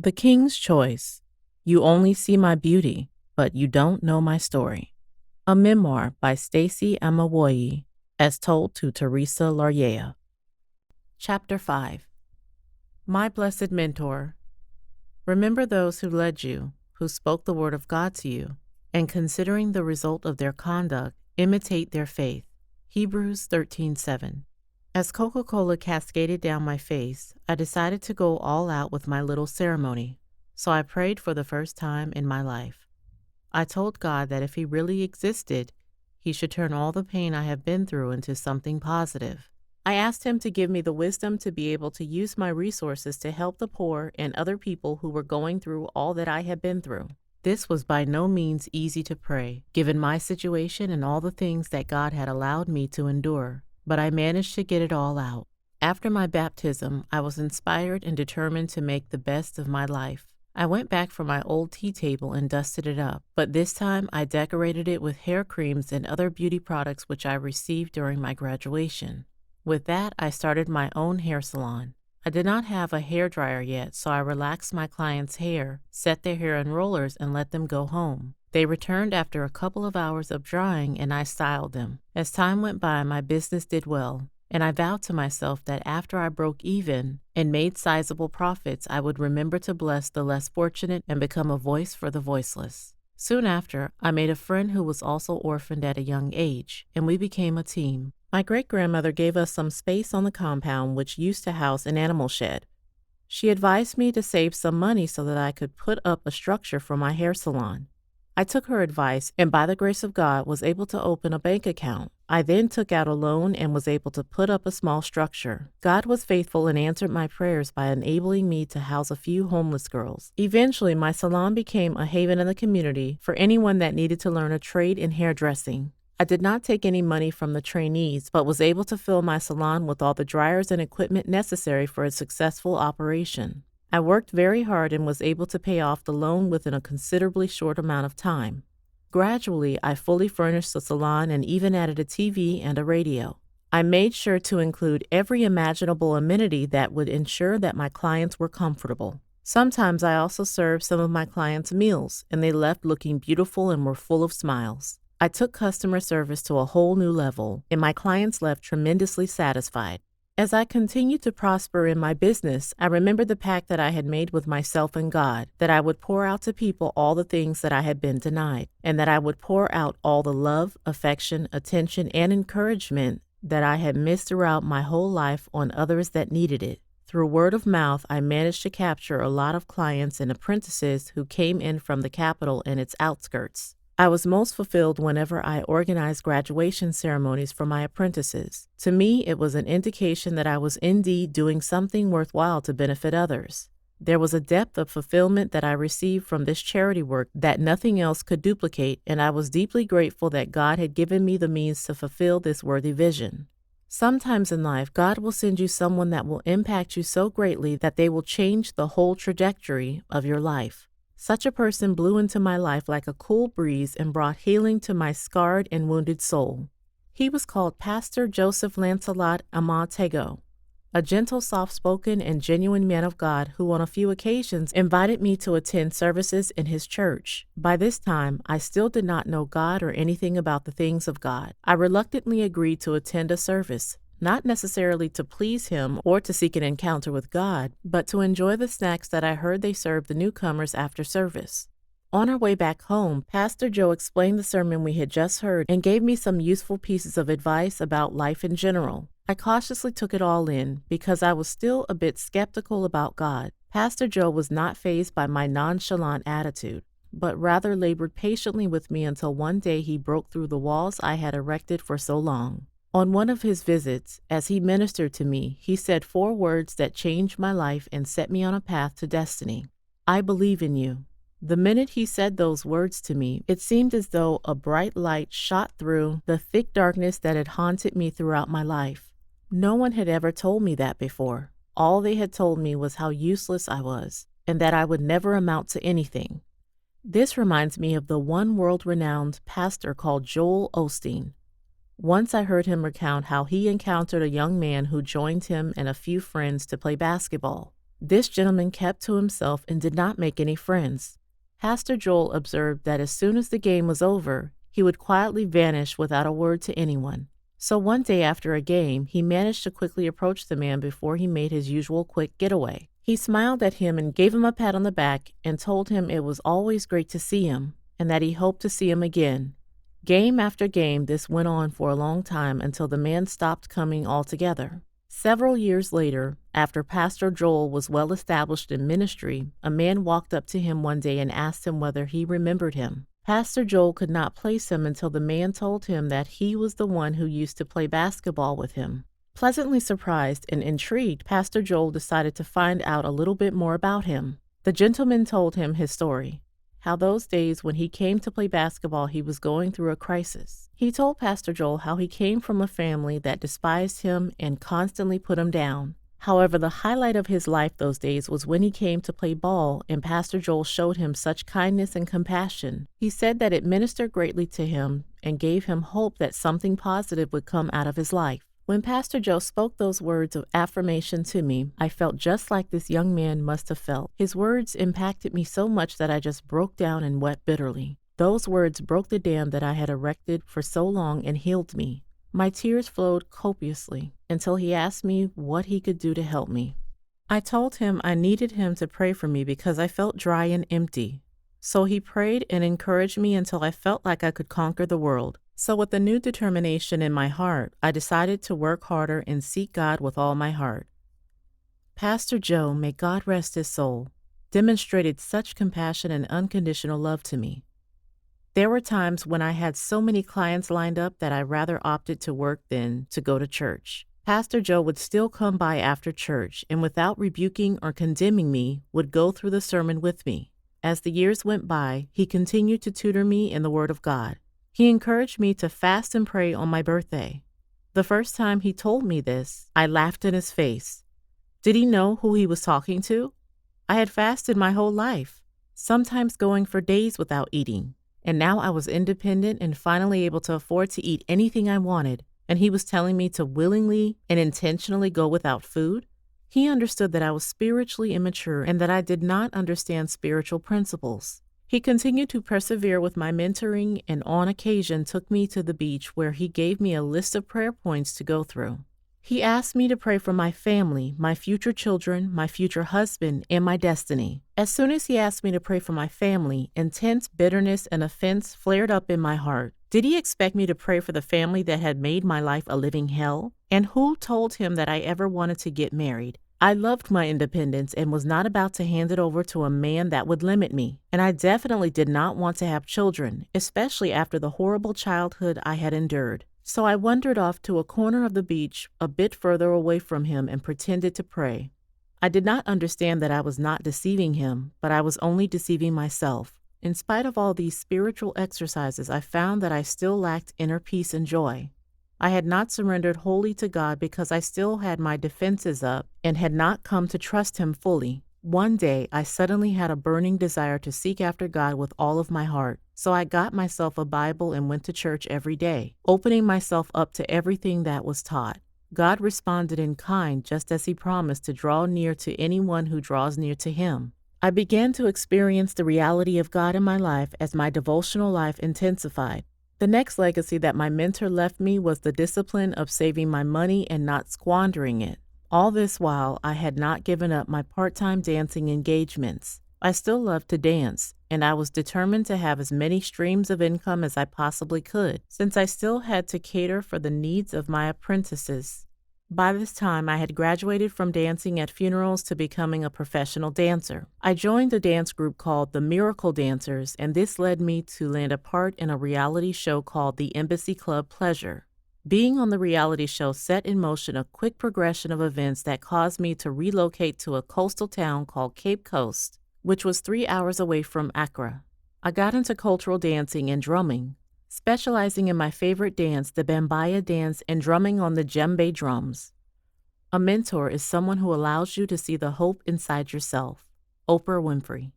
The King's Choice. You Only See My Beauty, but You Don't Know My Story. A memoir by Stacey Amawoye, as told to Teresa Laryea. Chapter 5. My Blessed Mentor. Remember those who led you, who spoke the word of God to you, and considering the result of their conduct, imitate their faith. Hebrews 13:7. As Coca-Cola cascaded down my face, I decided to go all out with my little ceremony, so I prayed for the first time in my life. I told God that if He really existed, He should turn all the pain I have been through into something positive. I asked Him to give me the wisdom to be able to use my resources to help the poor and other people who were going through all that I had been through. This was by no means easy to pray, given my situation and all the things that God had allowed me to endure, but I managed to get it all out. After my baptism, I was inspired and determined to make the best of my life. I went back for my old tea table and dusted it up, but this time I decorated it with hair creams and other beauty products which I received during my graduation. With that, I started my own hair salon. I did not have a hair dryer yet, so I relaxed my clients' hair, set their hair in rollers, and let them go home. They returned after a couple of hours of drying, and I styled them. As time went by, my business did well, and I vowed to myself that after I broke even and made sizable profits, I would remember to bless the less fortunate and become a voice for the voiceless. Soon after, I made a friend who was also orphaned at a young age, and we became a team. My great-grandmother gave us some space on the compound which used to house an animal shed. She advised me to save some money so that I could put up a structure for my hair salon. I took her advice and by the grace of God was able to open a bank account. I then took out a loan and was able to put up a small structure. God was faithful and answered my prayers by enabling me to house a few homeless girls. Eventually, my salon became a haven in the community for anyone that needed to learn a trade in hairdressing. I did not take any money from the trainees, but was able to fill my salon with all the dryers and equipment necessary for a successful operation. I worked very hard and was able to pay off the loan within a considerably short amount of time. Gradually, I fully furnished the salon and even added a TV and a radio. I made sure to include every imaginable amenity that would ensure that my clients were comfortable. Sometimes I also served some of my clients meals, and they left looking beautiful and were full of smiles. I took customer service to a whole new level, and my clients left tremendously satisfied. As I continued to prosper in my business, I remembered the pact that I had made with myself and God, that I would pour out to people all the things that I had been denied, and that I would pour out all the love, affection, attention, and encouragement that I had missed throughout my whole life on others that needed it. Through word of mouth, I managed to capture a lot of clients and apprentices who came in from the capital and its outskirts. I was most fulfilled whenever I organized graduation ceremonies for my apprentices. To me, it was an indication that I was indeed doing something worthwhile to benefit others. There was a depth of fulfillment that I received from this charity work that nothing else could duplicate, and I was deeply grateful that God had given me the means to fulfill this worthy vision. Sometimes in life, God will send you someone that will impact you so greatly that they will change the whole trajectory of your life. Such a person blew into my life like a cool breeze and brought healing to my scarred and wounded soul. He was called Pastor Joseph Lancelot Amatego, a gentle, soft-spoken, and genuine man of God who on a few occasions invited me to attend services in his church. By this time, I still did not know God or anything about the things of God. I reluctantly agreed to attend a service, not necessarily to please him or to seek an encounter with God, but to enjoy the snacks that I heard they served the newcomers after service. On our way back home, Pastor Joe explained the sermon we had just heard and gave me some useful pieces of advice about life in general. I cautiously took it all in because I was still a bit skeptical about God. Pastor Joe was not fazed by my nonchalant attitude, but rather labored patiently with me until one day he broke through the walls I had erected for so long. On one of his visits, as he ministered to me, he said 4 words that changed my life and set me on a path to destiny. I believe in you. The minute he said those words to me, it seemed as though a bright light shot through the thick darkness that had haunted me throughout my life. No one had ever told me that before. All they had told me was how useless I was, and that I would never amount to anything. This reminds me of the one world-renowned pastor called Joel Osteen. Once I heard him recount how he encountered a young man who joined him and a few friends to play basketball. This gentleman kept to himself and did not make any friends. Pastor Joel observed that as soon as the game was over, he would quietly vanish without a word to anyone. So one day after a game, he managed to quickly approach the man before he made his usual quick getaway. He smiled at him and gave him a pat on the back and told him it was always great to see him and that he hoped to see him again. Game after game, this went on for a long time until the man stopped coming altogether. Several years later, after Pastor Joel was well established in ministry, a man walked up to him one day and asked him whether he remembered him. Pastor Joel could not place him until the man told him that he was the one who used to play basketball with him. Pleasantly surprised and intrigued, Pastor Joel decided to find out a little bit more about him. The gentleman told him his story, how those days when he came to play basketball he was going through a crisis. He told Pastor Joel how he came from a family that despised him and constantly put him down. However, the highlight of his life those days was when he came to play ball and Pastor Joel showed him such kindness and compassion. He said that it ministered greatly to him and gave him hope that something positive would come out of his life. When Pastor Joe spoke those words of affirmation to me, I felt just like this young man must have felt. His words impacted me so much that I just broke down and wept bitterly. Those words broke the dam that I had erected for so long and healed me. My tears flowed copiously until he asked me what he could do to help me. I told him I needed him to pray for me because I felt dry and empty. So he prayed and encouraged me until I felt like I could conquer the world. So with a new determination in my heart, I decided to work harder and seek God with all my heart. Pastor Joe, may God rest his soul, demonstrated such compassion and unconditional love to me. There were times when I had so many clients lined up that I rather opted to work than to go to church. Pastor Joe would still come by after church and without rebuking or condemning me, would go through the sermon with me. As the years went by, he continued to tutor me in the Word of God. He encouraged me to fast and pray on my birthday. The first time he told me this, I laughed in his face. Did he know who he was talking to? I had fasted my whole life, sometimes going for days without eating, and now I was independent and finally able to afford to eat anything I wanted, and he was telling me to willingly and intentionally go without food? He understood that I was spiritually immature and that I did not understand spiritual principles. He continued to persevere with my mentoring and on occasion took me to the beach where he gave me a list of prayer points to go through. He asked me to pray for my family, my future children, my future husband, and my destiny. As soon as he asked me to pray for my family, intense bitterness and offense flared up in my heart. Did he expect me to pray for the family that had made my life a living hell? And who told him that I ever wanted to get married? I loved my independence and was not about to hand it over to a man that would limit me. And I definitely did not want to have children, especially after the horrible childhood I had endured. So I wandered off to a corner of the beach a bit further away from him and pretended to pray. I did not understand that I was not deceiving him, but I was only deceiving myself. In spite of all these spiritual exercises, I found that I still lacked inner peace and joy. I had not surrendered wholly to God because I still had my defenses up and had not come to trust Him fully. One day, I suddenly had a burning desire to seek after God with all of my heart. So I got myself a Bible and went to church every day, opening myself up to everything that was taught. God responded in kind, just as He promised to draw near to anyone who draws near to Him. I began to experience the reality of God in my life as my devotional life intensified. The next legacy that my mentor left me was the discipline of saving my money and not squandering it. All this while, I had not given up my part-time dancing engagements. I still loved to dance, and I was determined to have as many streams of income as I possibly could, since I still had to cater for the needs of my apprentices. By this time, I had graduated from dancing at funerals to becoming a professional dancer. I joined a dance group called the Miracle Dancers, and this led me to land a part in a reality show called the Embassy Club Pleasure. Being on the reality show set in motion a quick progression of events that caused me to relocate to a coastal town called Cape Coast, which was 3 hours away from Accra. I got into cultural dancing and drumming, specializing in my favorite dance, the Bambaya dance, and drumming on the djembe drums. A mentor is someone who allows you to see the hope inside yourself. Oprah Winfrey.